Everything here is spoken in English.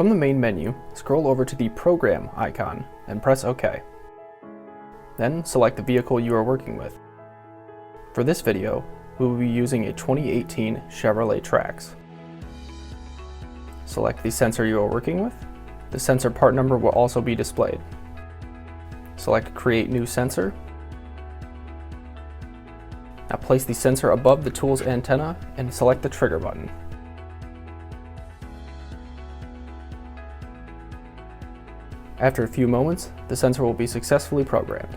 From the main menu, scroll over to the Program icon and press OK. Then select the vehicle you are working with. For this video, we will be using a 2018 Chevrolet Trax. Select the sensor you are working with. The sensor part number will also be displayed. Select Create New Sensor. Now place the sensor above the tool's antenna and select the trigger button. After a few moments, the sensor will be successfully programmed.